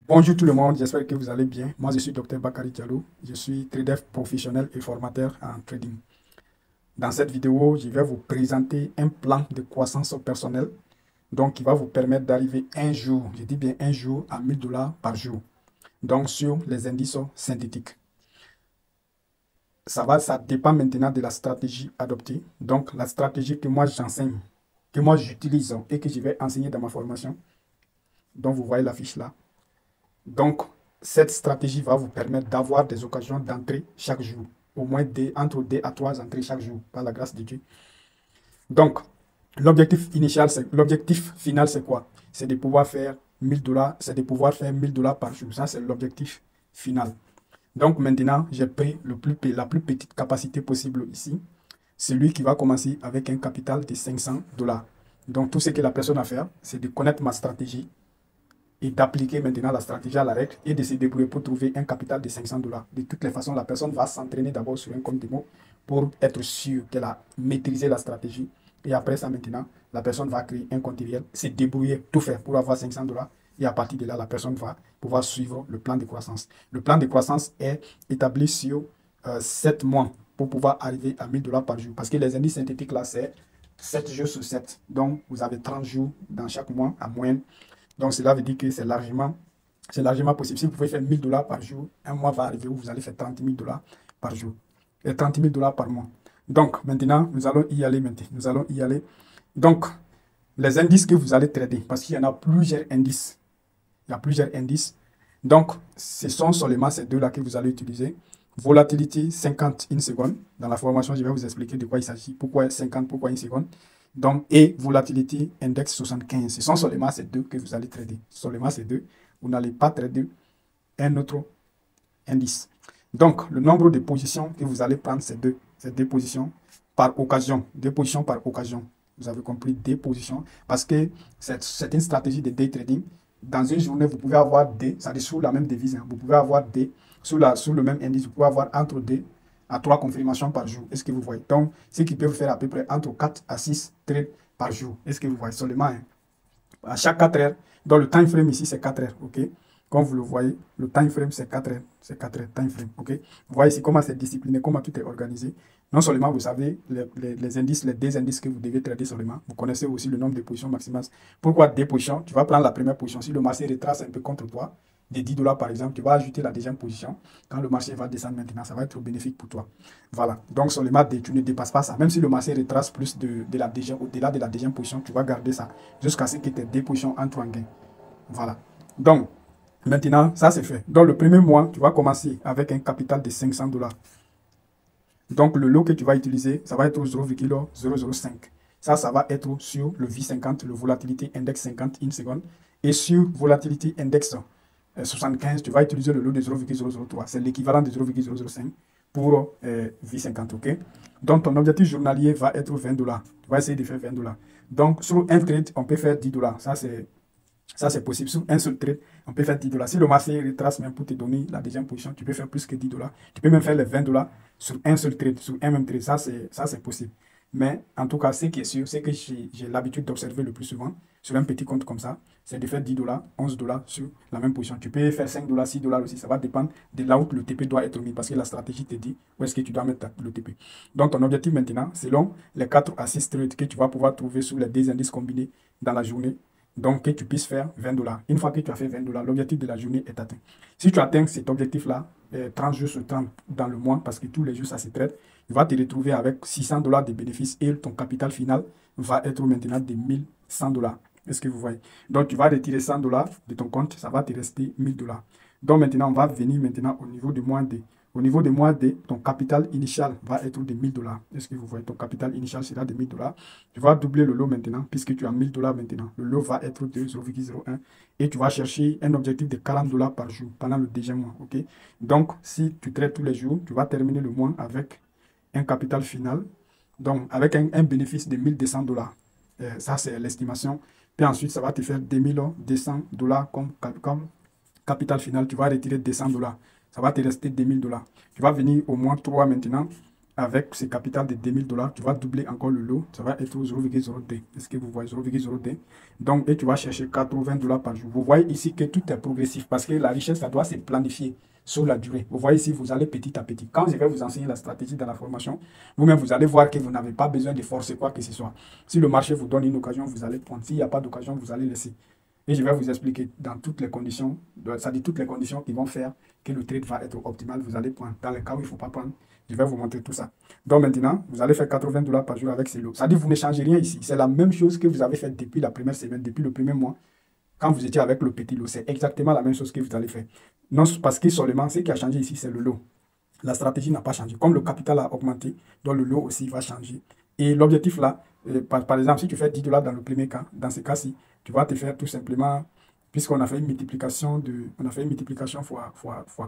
Bonjour tout le monde, j'espère que vous allez bien. Moi, je suis Dr Bakary Diallo. Je suis trader professionnel et formateur en trading. Dans cette vidéo, je vais vous présenter un plan de croissance personnelle donc qui va vous permettre d'arriver un jour, je dis bien un jour, à 1000 dollars par jour. Donc sur les indices synthétiques. Ça dépend maintenant de la stratégie adoptée. Donc la stratégie que moi j'enseigne, que moi j'utilise et que je vais enseigner dans ma formation. Donc vous voyez la fiche là. Donc, cette stratégie va vous permettre d'avoir des occasions d'entrée chaque jour. Au moins entre 2 à 3 entrées chaque jour, par la grâce de Dieu. Donc, l'objectif final, c'est quoi? C'est de pouvoir faire 1000 dollars, c'est de pouvoir faire 1000 dollars par jour. Ça, c'est l'objectif final. Donc, maintenant, j'ai pris la plus petite capacité possible ici. Celui qui va commencer avec un capital de 500 dollars. Donc, tout ce que la personne a à faire, c'est de connaître ma stratégie et d'appliquer maintenant la stratégie à la règle et de se débrouiller pour trouver un capital de 500 dollars. De toutes les façons, la personne va s'entraîner d'abord sur un compte démo pour être sûr qu'elle a maîtrisé la stratégie. Et après ça, maintenant, la personne va créer un compte réel, se débrouiller, tout faire pour avoir 500 dollars. Et à partir de là, la personne va pouvoir suivre le plan de croissance. Le plan de croissance est établi sur 7 mois pour pouvoir arriver à 1000 dollars par jour. Parce que les indices synthétiques, là, c'est 7 jours sur 7. Donc, vous avez 30 jours dans chaque mois à moyenne. Donc, cela veut dire que c'est largement possible. Si vous pouvez faire 1000 dollars par jour, un mois va arriver où vous allez faire 30 000 dollars par jour et 30 000 dollars par mois. Donc, maintenant, nous allons y aller maintenant. Nous allons y aller. Donc, les indices que vous allez trader, parce qu'il y en a plusieurs indices. Il y a plusieurs indices. Donc, ce sont seulement ces deux-là que vous allez utiliser. Volatilité 50 une seconde. Dans la formation, je vais vous expliquer de quoi il s'agit. Pourquoi 50, pourquoi une seconde. Donc, et volatilité index 75. Ce sont seulement ces deux que vous allez trader. Seulement ces deux. Vous n'allez pas trader un autre indice. Donc, le nombre de positions que vous allez prendre, c'est deux positions par occasion. Deux positions par occasion. Vous avez compris, deux positions. Parce que c'est une stratégie de day trading. Dans une journée, vous pouvez avoir des, c'est-à-dire sous la même devise, vous pouvez avoir des, sous le même indice, vous pouvez avoir entre 2 à 3 confirmations par jour. Est-ce que vous voyez? Donc, ce qui peut vous faire à peu près entre 4 à 6 trades par jour. Est-ce que vous voyez? Seulement, à chaque 4 heures, donc le time frame ici, c'est 4 heures, ok? Comme vous le voyez, le time frame, c'est 4 heures. C'est 4 heures, time frame, ok? Vous voyez ici comment c'est discipliné, comment tout est organisé. Non seulement vous savez les indices, les deux indices que vous devez trader seulement, vous connaissez aussi le nombre de positions maximales. Pourquoi des positions? Tu vas prendre la première position. Si le marché retrace un peu contre toi, des 10 dollars par exemple, tu vas ajouter la deuxième position. Quand le marché va descendre maintenant, ça va être bénéfique pour toi. Voilà. Donc seulement, tu ne dépasses pas ça. Même si le marché retrace plus au-delà de la deuxième position, tu vas garder ça jusqu'à ce que tes deux positions entrent en gain. Voilà. Donc, maintenant, ça c'est fait. Donc le premier mois, tu vas commencer avec un capital de 500 dollars. Donc, le lot que tu vas utiliser, ça va être 0,005. Ça va être sur le V50, le volatilité index 50 une seconde. Et sur volatilité index 75, tu vas utiliser le lot de 0,003. C'est l'équivalent de 0,005 pour V50, ok? Donc, ton objectif journalier va être 20 dollars. Tu vas essayer de faire 20 dollars. Donc, sur un trade, on peut faire 10 dollars. Ça, c'est possible. Sur un seul trade, on peut faire 10 dollars. Si le marché retrace même pour te donner la deuxième position, tu peux faire plus que 10 dollars. Tu peux même faire les 20 dollars sur un seul trade, sur un même trade. Ça, c'est possible. Mais en tout cas, ce qui est sûr, c'est que j'ai l'habitude d'observer le plus souvent sur un petit compte comme ça, c'est de faire 10 dollars, 11 dollars sur la même position. Tu peux faire 5 dollars, 6 dollars aussi. Ça va dépendre de là où le TP doit être mis parce que la stratégie te dit où est-ce que tu dois mettre le TP. Donc, ton objectif maintenant, selon les 4 à 6 trades que tu vas pouvoir trouver sur les deux indices combinés dans la journée, donc que tu puisses faire 20 dollars. Une fois que tu as fait 20 dollars, l'objectif de la journée est atteint. Si tu atteins cet objectif-là, 30 jours sur 30 dans le mois, parce que tous les jours ça se traite, tu vas te retrouver avec 600 dollars de bénéfices et ton capital final va être maintenant de 1100 dollars. Est-ce que vous voyez? Donc tu vas retirer 100 dollars de ton compte, ça va te rester 1000 dollars. Donc maintenant, on va venir maintenant au niveau du mois D. Au niveau des mois D, ton capital initial va être de 1000 dollars. Est-ce que vous voyez? Ton capital initial sera de 1000 dollars. Tu vas doubler le lot maintenant, puisque tu as 1000 dollars maintenant. Le lot va être de 0,01 et tu vas chercher un objectif de 40 dollars par jour pendant le deuxième mois. Ok? Donc, si tu traites tous les jours, tu vas terminer le mois avec un capital final, donc avec un bénéfice de 1200 dollars. Ça, c'est l'estimation. Puis ensuite, ça va te faire 2200 dollars comme capital final. Tu vas retirer 200 dollars. Ça va te rester 2000 dollars. Tu vas venir au mois 3 maintenant. avec ce capital de 2000 dollars, tu vas doubler encore le lot, ça va être 0,02. Est-ce que vous voyez 0,02? Donc, et tu vas chercher 80 dollars par jour. Vous voyez ici que tout est progressif parce que la richesse, ça doit se planifier sur la durée. Vous voyez ici, vous allez petit à petit. Quand je vais vous enseigner la stratégie dans la formation, vous-même, vous allez voir que vous n'avez pas besoin de forcer quoi que ce soit. Si le marché vous donne une occasion, vous allez prendre. S'il n'y a pas d'occasion, vous allez laisser. Et je vais vous expliquer dans toutes les conditions, ça dit toutes les conditions qui vont faire que le trade va être optimal, vous allez prendre. Dans les cas où il ne faut pas prendre, je vais vous montrer tout ça. Donc maintenant, vous allez faire 80 dollars par jour avec ces lots. Ça dit vous ne changez rien ici. C'est la même chose que vous avez fait depuis la première semaine, depuis le premier mois, quand vous étiez avec le petit lot. C'est exactement la même chose que vous allez faire. Non, parce que seulement, ce qui a changé ici, c'est le lot. La stratégie n'a pas changé. Comme le capital a augmenté, donc le lot aussi va changer. Et l'objectif là, par exemple, si tu fais 10 dollars dans le premier cas, dans ce cas-ci, tu vas te faire tout simplement, puisqu'on a fait une multiplication fois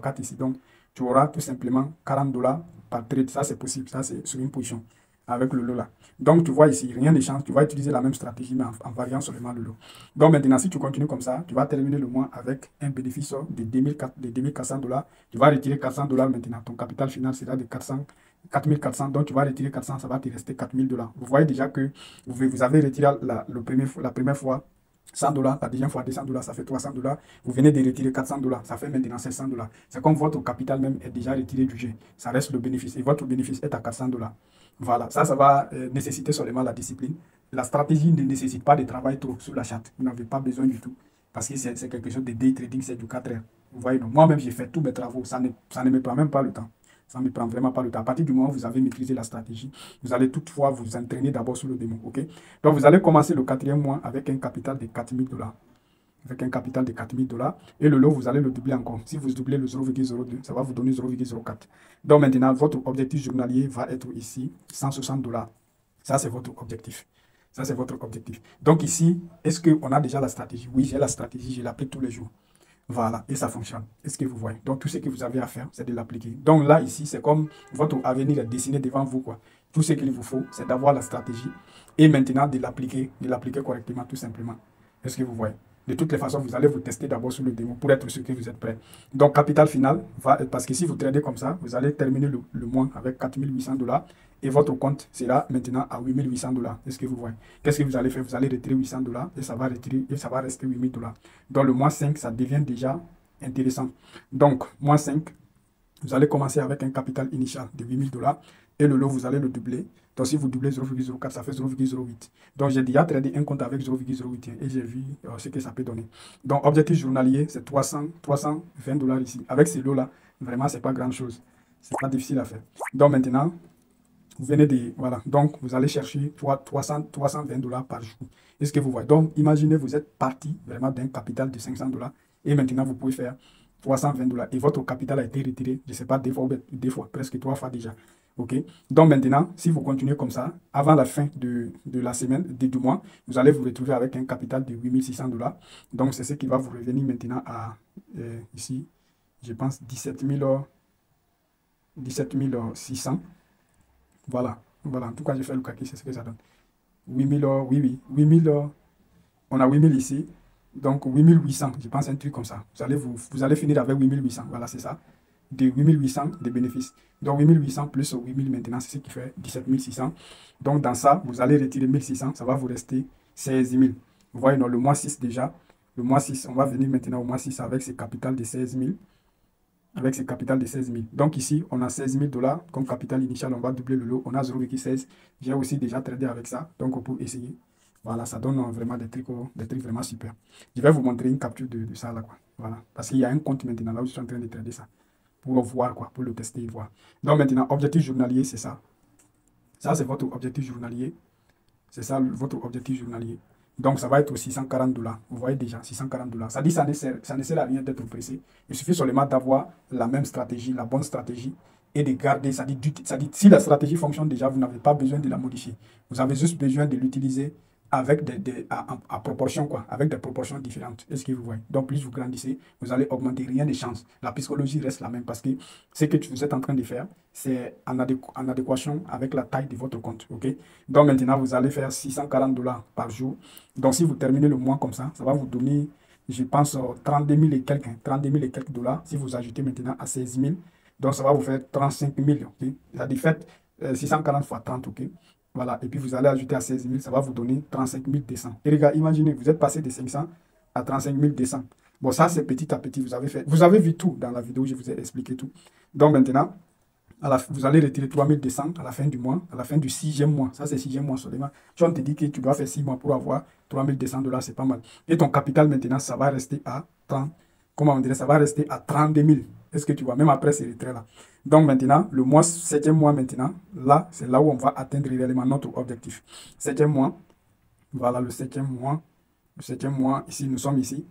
4 ici. Donc, tu auras tout simplement 40 dollars par trade. Ça, c'est possible. Ça, c'est sur une position avec le lot là. Donc, tu vois ici, rien ne change. Tu vas utiliser la même stratégie, mais en variant seulement le lot. Donc, maintenant, si tu continues comme ça, tu vas terminer le mois avec un bénéfice de 2400 dollars. Tu vas retirer 400 dollars maintenant. Ton capital final sera de 4400. Donc, tu vas retirer 400, ça va te rester 4000 dollars. Vous voyez déjà que vous avez retiré la première fois 100 dollars, la deuxième fois 200 dollars, ça fait 300 dollars. Vous venez de retirer 400 dollars, ça fait maintenant 700 dollars. C'est comme votre capital même est déjà retiré du jeu. Ça reste le bénéfice et votre bénéfice est à 400 dollars. Voilà, ça va nécessiter seulement la discipline. La stratégie ne nécessite pas de travail trop sur la charte. Vous n'avez pas besoin du tout. Parce que c'est quelque chose de day trading, c'est du 4 heures. Vous voyez, donc moi-même, j'ai fait tous mes travaux. Ça ne me prend même pas le temps. Ça ne me prend vraiment pas le temps. À partir du moment où vous avez maîtrisé la stratégie, vous allez toutefois vous entraîner d'abord sur le démon. OK? Donc, vous allez commencer le quatrième mois avec un capital de 4000 dollars. Avec un capital de 4000 dollars. Et le lot, vous allez le doubler encore. Si vous doublez le 0,02, ça va vous donner 0,04. Donc, maintenant, votre objectif journalier va être ici 160 dollars. Ça, c'est votre objectif. Ça, c'est votre objectif. Donc, ici, est-ce qu'on a déjà la stratégie? Oui, j'ai la stratégie. Je l'applique tous les jours. Voilà, et ça fonctionne. Est-ce que vous voyez? Donc, tout ce que vous avez à faire, c'est de l'appliquer. Donc, là, ici, c'est comme votre avenir est dessiné devant vous, quoi. Tout ce qu'il vous faut, c'est d'avoir la stratégie et maintenant de l'appliquer correctement, tout simplement. Est-ce que vous voyez? De toutes les façons, vous allez vous tester d'abord sur le démo pour être sûr que vous êtes prêt. Donc, capital final, parce que si vous tradez comme ça, vous allez terminer le mois avec 4800 dollars et votre compte sera maintenant à 8800 dollars. Est-ce que vous voyez? Qu'est-ce que vous allez faire? Vous allez retirer 800 dollars et ça va rester 8000 dollars. Dans le mois 5, ça devient déjà intéressant. Donc, mois 5, vous allez commencer avec un capital initial de 8000 dollars et le lot, vous allez le doubler. Donc, si vous doublez 0,04, ça fait 0,08. Donc, j'ai déjà tradé un compte avec 0,08 et j'ai vu ce que ça peut donner. Donc, objectif journalier, c'est 320 dollars ici. Avec ces lots-là, vraiment, ce n'est pas grand-chose. Ce n'est pas difficile à faire. Donc, maintenant, vous venez de... Voilà. Donc, vous allez chercher 320 dollars par jour. Est-ce que vous voyez? Donc, imaginez, vous êtes parti vraiment d'un capital de 500 dollars et maintenant, vous pouvez faire 320 dollars et votre capital a été retiré, je ne sais pas, deux fois, presque 3 fois déjà. OK? Donc maintenant, si vous continuez comme ça, avant la fin de la semaine, du mois, vous allez vous retrouver avec un capital de 8600 dollars. Donc c'est ce qui va vous revenir maintenant à, ici, je pense, 17 600. Voilà. Voilà. En tout cas, j'ai fait le calcul, c'est ce que ça donne. 8000, oui, 8000, on a 8000 ici. Donc 8800, je pense un truc comme ça. Vous allez finir avec 8800. Voilà, c'est ça. De 8800 de bénéfices. Donc 8800 plus 8000 maintenant, c'est ce qui fait 17 600. Donc dans ça, vous allez retirer 1600, ça va vous rester 16 000. Vous voyez, dans le mois 6 déjà, le mois 6, on va venir maintenant au mois 6 avec ce capital de 16 000. Avec ce capital de 16 000. Donc ici, on a 16 000 dollars comme capital initial, on va doubler le lot, on a 0,16. J'ai aussi déjà tradé avec ça, donc pour essayer. Voilà, ça donne vraiment des trucs vraiment super. Je vais vous montrer une capture de ça là, quoi. Voilà, parce qu'il y a un compte maintenant là où je suis en train de trader ça. Pour voir, quoi, pour le tester et voir. Donc maintenant, objectif journalier, c'est ça. Ça, c'est votre objectif journalier. C'est ça, votre objectif journalier. Donc, ça va être 640 dollars. Vous voyez déjà, 640 dollars. Ça dit ça ne sert à rien d'être pressé. Il suffit seulement d'avoir la même stratégie, la bonne stratégie, et de garder. Ça dit, si la stratégie fonctionne déjà, vous n'avez pas besoin de la modifier. Vous avez juste besoin de l'utiliser avec à proportion, quoi, avec des proportions différentes. Est-ce que vous voyez? Donc, plus vous grandissez, vous allez augmenter, rien ne change. La psychologie reste la même parce que ce que vous êtes en train de faire, c'est en adéquation avec la taille de votre compte. OK? Donc, maintenant, vous allez faire 640 dollars par jour. Donc, si vous terminez le mois comme ça va vous donner, je pense, 32 000 et quelques, 32 000 et quelques dollars. Si vous ajoutez maintenant à 16 000, donc ça va vous faire 35 000. Okay? Ça dit, faites 640 fois 30, ok. Voilà, et puis vous allez ajouter à 16 000, ça va vous donner 35 200. Et les gars, imaginez, vous êtes passé de 500 à 35 200. Bon, ça, c'est petit à petit, vous avez vu tout dans la vidéo, je vous ai expliqué tout. Donc maintenant, vous allez retirer 3200 à la fin du mois, à la fin du 6e mois. Ça, c'est 6e mois seulement. Si on te dit que tu dois faire 6 mois pour avoir 3200 $, c'est pas mal. Et ton capital maintenant, ça va rester à 30, comment on dirait, ça va rester à 32 000. Est-ce que tu vois, même après ces retraits-là. Donc maintenant, le mois, 7e mois maintenant, là, c'est là où on va atteindre réellement notre objectif. 7e mois, voilà le 7e mois. Le 7e mois, ici, nous sommes ici.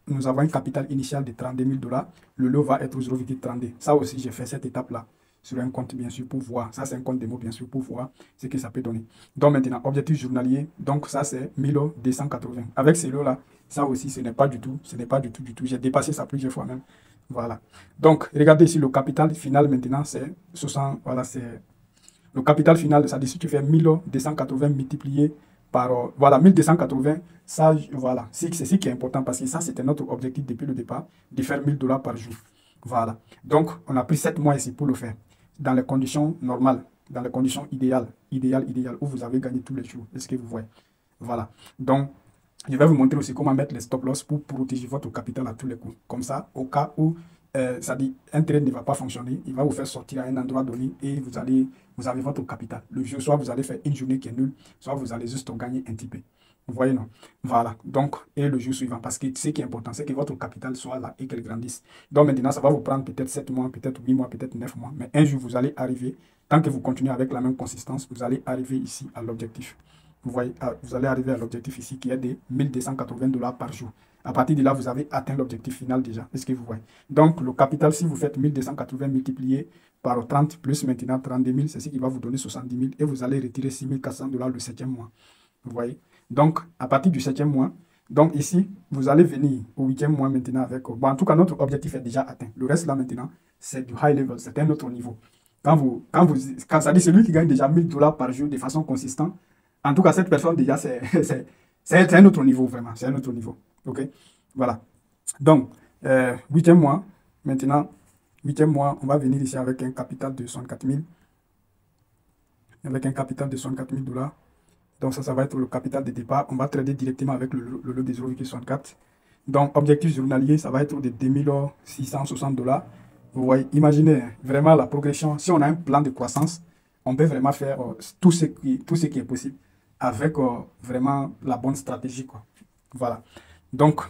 Nous avons un capital initial de 32 000 $. Le lot va être 0,32. Ça aussi, j'ai fait cette étape-là sur un compte, bien sûr, pour voir. Ça, c'est un compte démo, bien sûr, pour voir ce que ça peut donner. Donc maintenant, objectif journalier. Donc ça, c'est 1280. Avec ces lots-là, ça aussi, ce n'est pas du tout. Ce n'est pas du tout, du tout. J'ai dépassé ça plusieurs fois même. Voilà. Donc, regardez ici, le capital final maintenant, c'est 60. Voilà, c'est le capital final. C'est-à-dire, si tu fais 1280 multiplié par, voilà, 1280, ça, voilà, c'est ce qui est important parce que ça, c'était notre objectif depuis le départ, de faire 1000 $ par jour. Voilà. Donc, on a pris 7 mois ici pour le faire, dans les conditions normales, dans les conditions idéales, où vous avez gagné tous les jours. Est-ce que vous voyez? Voilà. Donc, je vais vous montrer aussi comment mettre les stop loss pour protéger votre capital à tous les coups. Comme ça, au cas où ça dit un trade ne va pas fonctionner, il va vous faire sortir à un endroit donné et vous avez votre capital. Le jour, soit vous allez faire une journée qui est nulle, soit vous allez juste gagner un petit peu. Vous voyez, non? Voilà. Donc, et le jour suivant, parce que ce qui est important, c'est que votre capital soit là et qu'elle grandisse. Donc maintenant, ça va vous prendre peut-être 7 mois, peut-être 8 mois, peut-être 9 mois. Mais un jour, vous allez arriver, tant que vous continuez avec la même consistance, vous allez arriver ici à l'objectif. Vous voyez, vous allez arriver à l'objectif ici qui est de 1280 $ par jour. À partir de là, vous avez atteint l'objectif final déjà. Est-ce que vous voyez? Donc, le capital, si vous faites 1280 multiplié par 30 plus maintenant 32 000, c'est ce qui va vous donner 70 000 et vous allez retirer 6400 $ le 7e mois. Vous voyez? Donc, à partir du 7e mois, donc ici, vous allez venir au 8e mois maintenant avec... Bon, en tout cas, notre objectif est déjà atteint. Le reste là maintenant, c'est du high level, c'est un autre niveau. Quand ça dit celui qui gagne déjà 1000 $ par jour de façon consistante, en tout cas, cette personne déjà, c'est un autre niveau, vraiment. C'est un autre niveau. OK? Voilà. Donc, 8e mois, maintenant, 8e mois, on va venir ici avec un capital de 64 000. Avec un capital de 64 000 $. Donc, ça va être le capital de départ. On va trader directement avec le lot de 0,64. Donc, objectif journalier, ça va être de 2660 $. Vous voyez, imaginez vraiment la progression. Si on a un plan de croissance, on peut vraiment faire tout ce qui est possible avec vraiment la bonne stratégie, quoi. Voilà. Donc,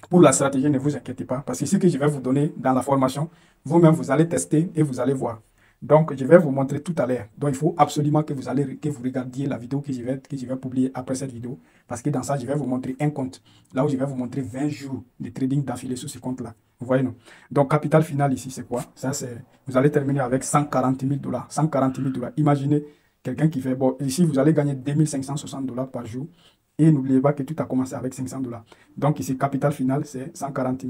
pour la stratégie, ne vous inquiétez pas, parce que ce que je vais vous donner dans la formation, vous-même, vous allez tester et vous allez voir. Donc, je vais vous montrer tout à l'heure. Donc, il faut absolument que vous regardiez la vidéo que je vais publier après cette vidéo, parce que dans ça, je vais vous montrer un compte, là où je vais vous montrer 20 jours de trading d'affilée sur ce compte-là. Vous voyez, non? Donc, capital final ici, c'est quoi? Ça, c'est, vous allez terminer avec 140 000 $. 140 000 $. Imaginez quelqu'un qui fait, bon, ici, vous allez gagner 2560 $ par jour. Et n'oubliez pas que tout a commencé avec 500 $. Donc ici, capital final, c'est 140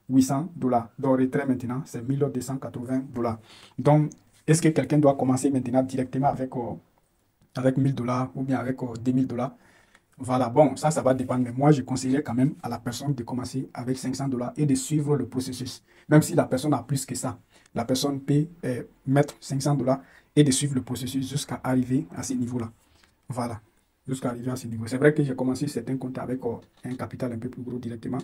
800 $. Donc retrait maintenant, c'est 1280 $. Donc, est-ce que quelqu'un doit commencer maintenant directement avec 1000 $ ou bien avec 2000 $? Voilà, bon, ça va dépendre. Mais moi, je conseillerais quand même à la personne de commencer avec 500 $ et de suivre le processus. Même si la personne a plus que ça, la personne peut mettre 500 $ et de suivre le processus jusqu'à arriver à ce niveau-là. Voilà, jusqu'à arriver à ce niveau. C'est vrai que j'ai commencé certains comptes avec un capital un peu plus gros directement.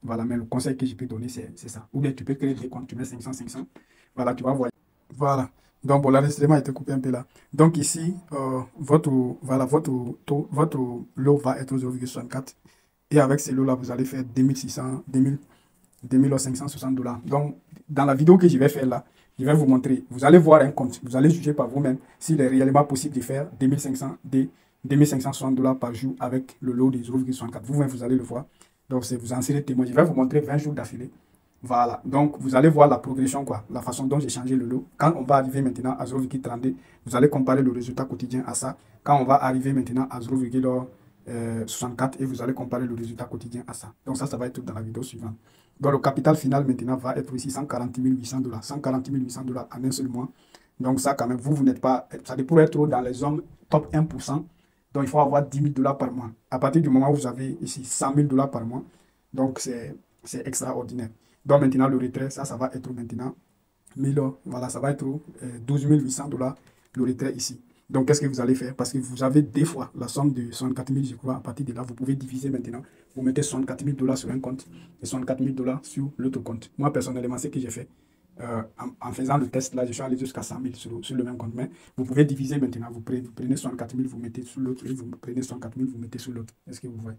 Voilà, mais le conseil que je peux donner, c'est ça. Ou bien tu peux créer des comptes, tu mets 500, 500. Voilà, tu vas voir. Voilà. Donc, bon, l'enregistrement a été coupé un peu là. Donc, ici, votre lot va être 0,64. Et avec ces lots-là, vous allez faire 2600, 2560 $. Donc, dans la vidéo que je vais faire là, je vais vous montrer. Vous allez voir un compte. Vous allez juger par vous-même s'il est réellement possible de faire 2560 $ par jour avec le lot de 0,64. Vous-même, vous allez le voir. Donc, vous en serez témoin. Je vais vous montrer 20 jours d'affilée. Voilà, donc vous allez voir la progression, quoi, la façon dont j'ai changé le lot. Quand on va arriver maintenant à 0,32, vous allez comparer le résultat quotidien à ça. Quand on va arriver maintenant à 0,64 et vous allez comparer le résultat quotidien à ça. Donc ça va être dans la vidéo suivante. Donc le capital final maintenant va être ici 140 800 $. 140 800 $ en un seul mois. Donc ça quand même, vous n'êtes pas, ça pourrait être dans les zones top 1%. Donc il faut avoir 10 000 $ par mois. À partir du moment où vous avez ici 100 000 $ par mois, donc c'est extraordinaire. Donc maintenant, le retrait, ça va être maintenant 1000, voilà, ça va être 12 800 $ le retrait ici. Donc, qu'est-ce que vous allez faire? Parce que vous avez des fois la somme de 64 000, je crois. À partir de là, vous pouvez diviser maintenant. Vous mettez 64 000 $ sur un compte et 64 000 $ sur l'autre compte. Moi, personnellement, ce que j'ai fait, en faisant le test, là, je suis allé jusqu'à 100 000 sur le même compte. Mais vous pouvez diviser maintenant. Vous prenez 64 000, vous mettez sur l'autre. Et vous prenez 64 000, vous mettez sur l'autre. Est-ce que vous voyez?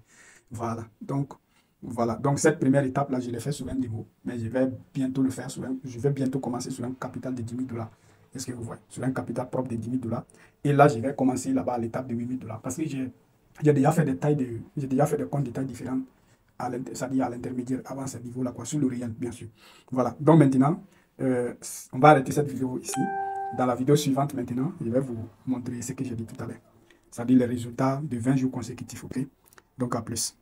Voilà. Donc, voilà. Donc, cette première étape-là, je l'ai fait sur un niveau. Mais je vais bientôt le faire je vais bientôt commencer sur un capital de 10 000 $. Est-ce que vous voyez? Sur un capital propre de 10 000 $. Et là, je vais commencer là-bas à l'étape de 8 000 $. Parce que j'ai déjà fait j'ai déjà fait des comptes de tailles différentes, c'est-à-dire à l'intermédiaire, avant ce niveau-là, quoi, sur le réel, bien sûr. Voilà. Donc maintenant, on va arrêter cette vidéo ici. Dans la vidéo suivante, maintenant, je vais vous montrer ce que j'ai dit tout à l'heure. C'est-à-dire les résultats de 20 jours consécutifs, ok? Donc, à plus.